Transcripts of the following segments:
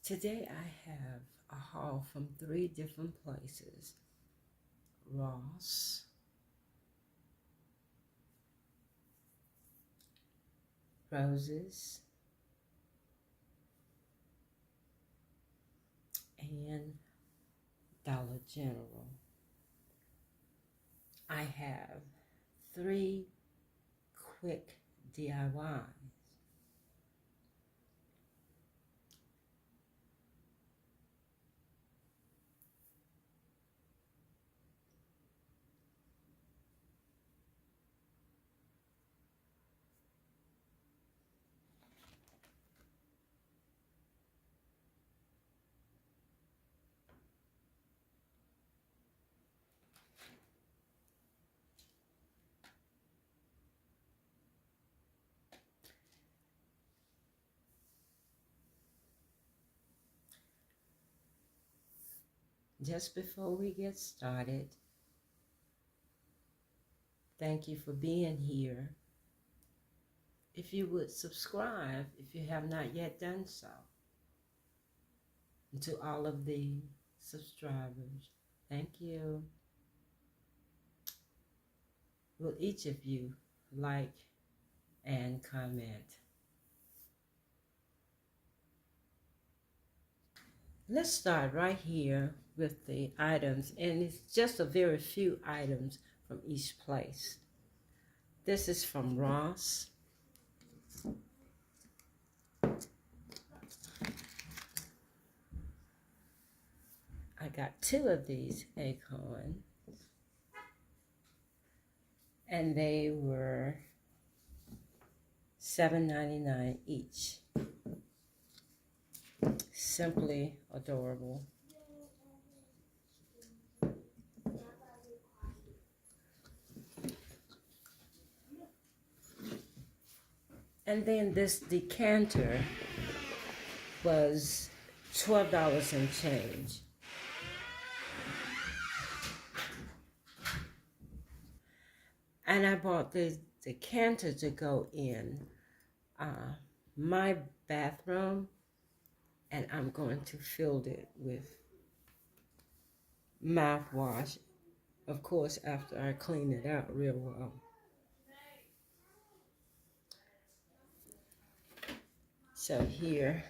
Today I have a haul from 3 different places: Ross, Roses, and Dollar General. I have 3 quick DIYs. Just before we get started, thank you for being here. If you would subscribe if you have not yet done so. And to all of the subscribers, thank you. Will each of you like and comment? Let's start right here with the items, and it's just a very few items from each place. This is from Ross. I got 2 of these acorns, and they were $7.99 each. Simply adorable. And then this decanter was $12 and change. And I bought the decanter to go in my bathroom, and I'm going to fill it with mouthwash, of course, after I clean it out real well. So here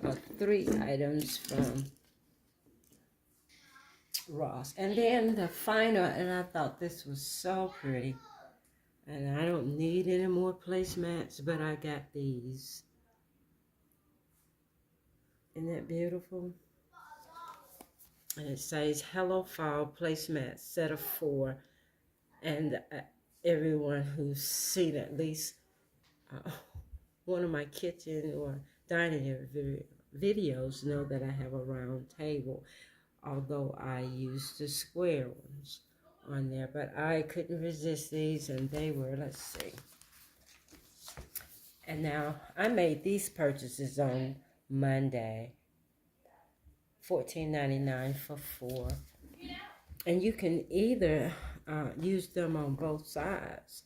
are 3 items from Ross. And then the final, and I thought this was so pretty. And I don't need any more placemats, but I got these. Isn't that beautiful? And it says, Hello Fall placemat, set of 4. And everyone who's seen at least one of my kitchen or dining area videos know that I have a round table, although I used the square ones on there. But I couldn't resist these, and they were, let's see. And now I made these purchases on Monday, $14.99 for 4. And you can either use them on both sides.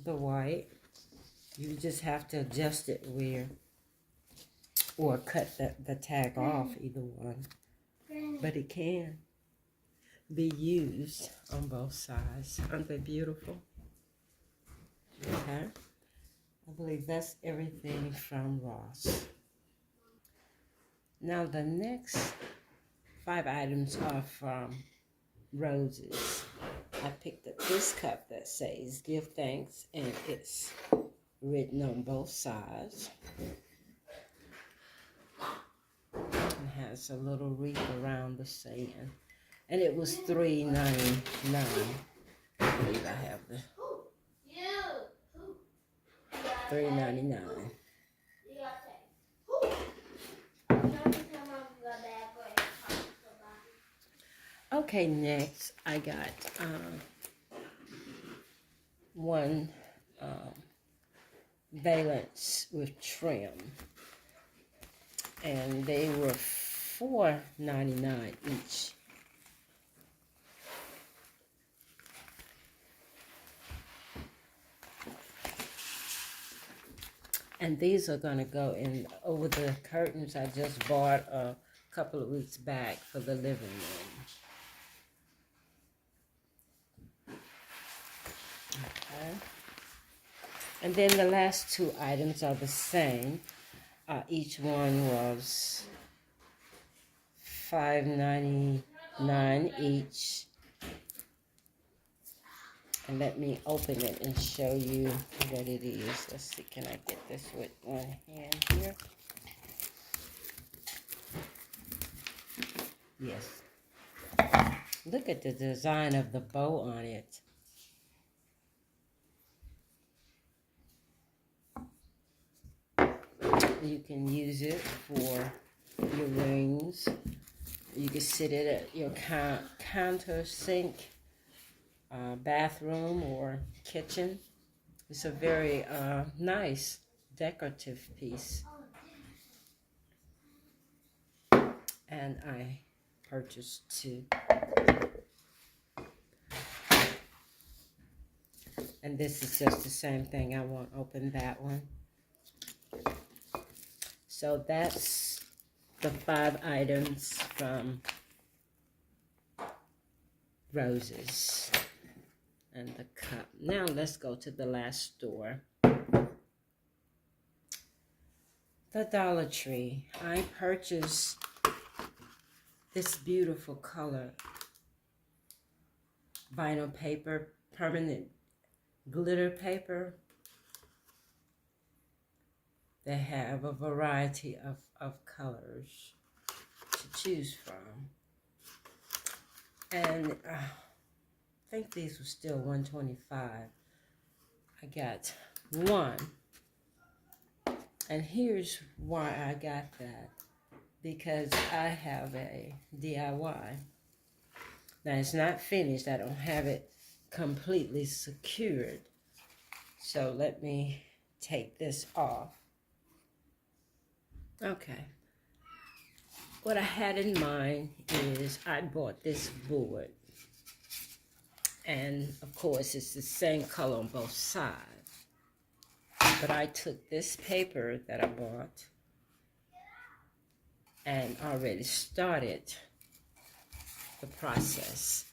The white, you just have to adjust it where, or cut the tag off, either one. But it can be used on both sides. Aren't they beautiful? Okay. I believe that's everything from Ross. Now the next 5 items are from Roses. I picked up this cup that says give thanks, and it's written on both sides. It has a little wreath around the sand. And it was $3.99. I believe I have the $3.99. Okay, next I got one valance with trim, and they were $4.99 each. And these are going to go in over the curtains I just bought a couple of weeks back for the living room. Okay. And then the last two items are the same. Each one was $5.99 each. And let me open it and show you what it is. Let's see, can I get this with one hand here? Yes. Look at the design of the bow on it. You can use it for your rings. You can sit it at your counter, sink, bathroom, or kitchen. It's a very nice decorative piece. And I purchased two. And this is just the same thing. I won't open that one. So that's the 5 items from Roses and the cup. Now let's go to the last store. The Dollar Tree. I purchased this beautiful color vinyl paper, permanent glitter paper. They have a variety of colors to choose from. And I think these were still $125. I got one. And here's why I got that. Because I have a DIY. Now it's not finished. I don't have it completely secured. So let me take this off. Okay. What I had in mind is I bought this board. And of course it's the same color on both sides. But I took this paper that I bought and already started the process.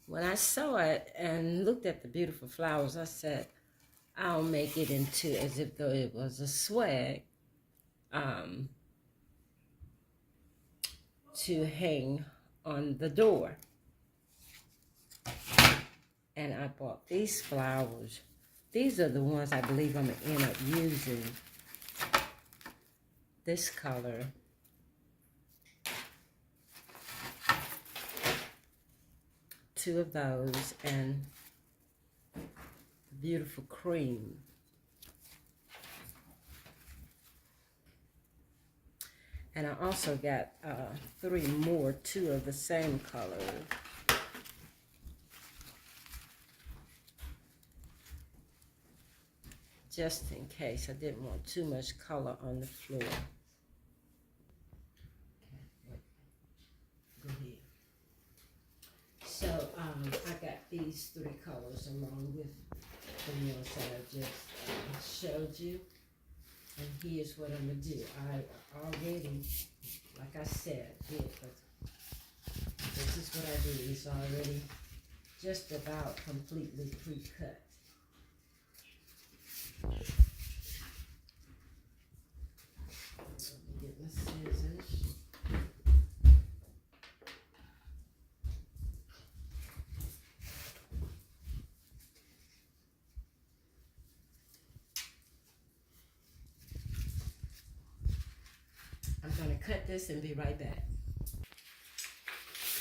When I saw it and looked at the beautiful flowers, I said, I'll make it into as if though it was a swag to hang on the door. And I bought these flowers. These are the ones I believe I'm going to end up using. This color. Two of those and beautiful cream. And I also got 3 more, 2 of the same color. Just in case I didn't want too much color on the floor. Go ahead. So I got these 3 colors along with the ones that I just showed you. And here's what I'm going to do. I already, like I said, this is what I do. It's already just about completely pre-cut. Let me get my scissors. I'm going to cut this and be right back.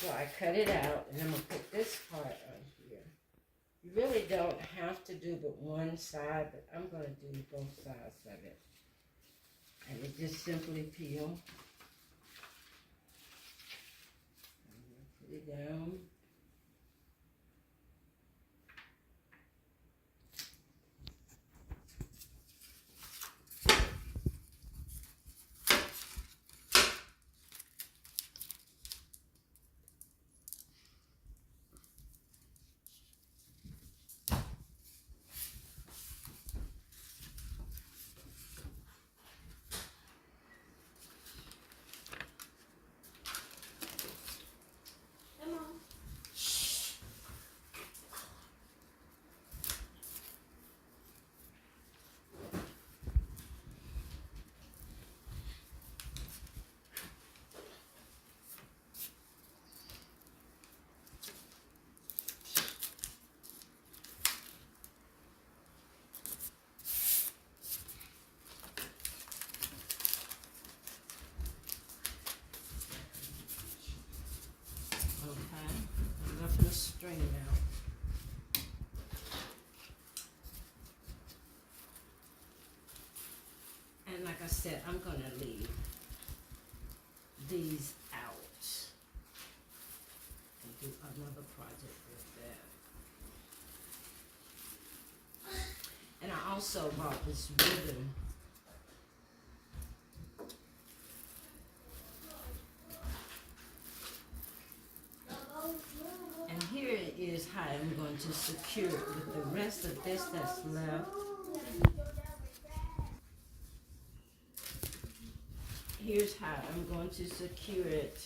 So I cut it out and I'm going to put this part on here. You really don't have to do but one side, but I'm going to do both sides of it. And it just simply peel. Put it down. I said, I'm going to leave these out and do another project with that. And I also bought this ribbon. And here is how I'm going to secure it with the rest of this that's left. Here's how I'm going to secure it.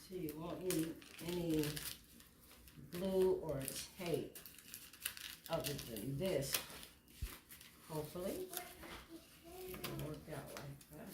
So you won't need any glue or tape other than this. Hopefully, it'll work out like that.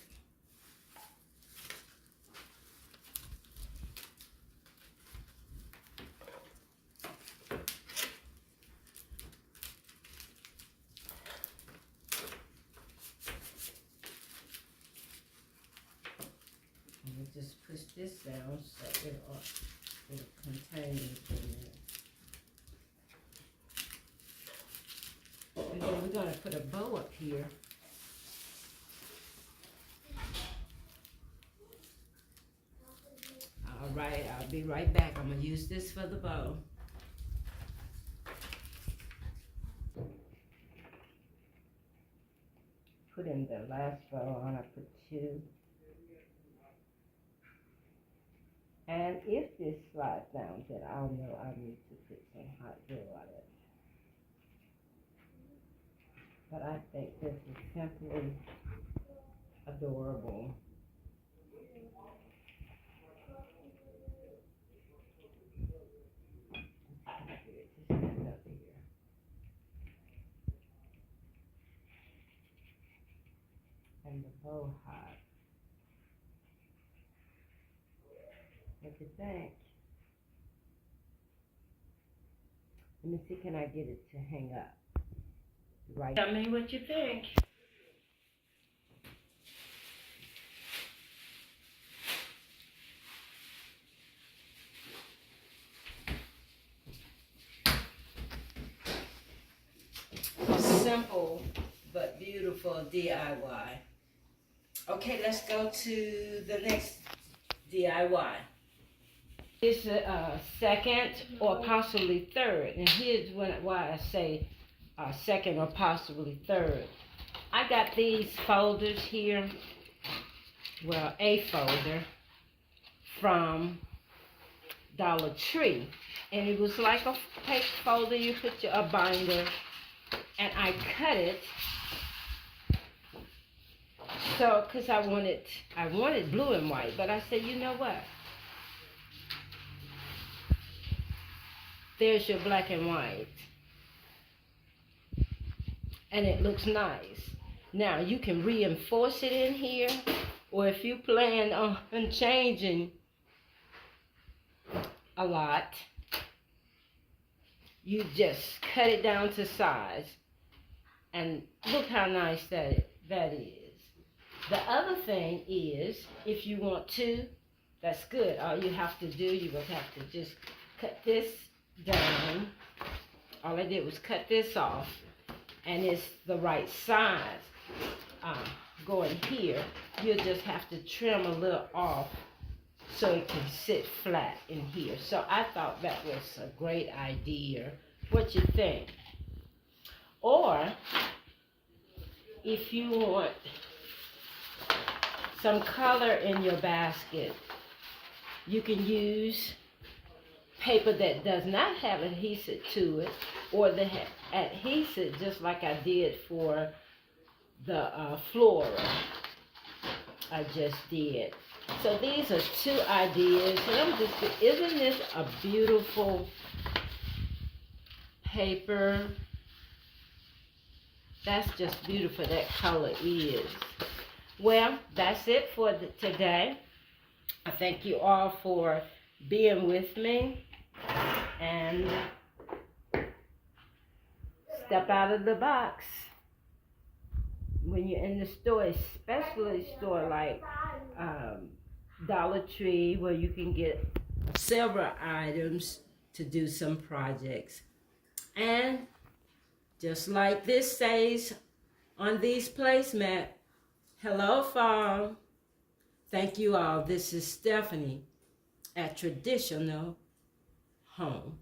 And we just push this down so it'll contain everything in it. And then we're going to put a bow up here. All right, I'll be right back. I'm going to use this for the bow. Put in the last bow on, I put 2. And if this slides down, then I'll know I need to put some hot glue on it. But I think this is simply adorable. Just stand up here. And the bow hot. What do you think? Let me see, can I get it to hang up? Right. Tell me what you think. Simple but beautiful DIY. Okay, let's go to the next DIY. It's a second or possibly third, and here's why I say second or possibly third. I got these folders here, well, a folder from Dollar Tree, and it was like a paper folder. You put a binder, and I cut it so because I wanted blue and white, but I said, you know what? There's your black and white. And it looks nice. Now, you can reinforce it in here, or if you plan on changing a lot, you just cut it down to size. And look how nice that is. The other thing is, if you want to, that's good. All you have to do, you will have to just cut this down. All I did was cut this off, and it's the right size. Going here, you'll just have to trim a little off so it can sit flat in here. So I thought that was a great idea. What you think? Or if you want some color in your basket, you can use paper that does not have adhesive to it, or the adhesive, just like I did for the floral I just did. So these are 2 ideas, and isn't this a beautiful paper? That's just beautiful, that color is. Well, that's it for today. I thank you all for being with me, and step out of the box when you're in the store, especially a store like Dollar Tree, where you can get several items to do some projects. And just like this says on these placemats, hello fall. Thank you all. This is Stephanie at Traditional Home.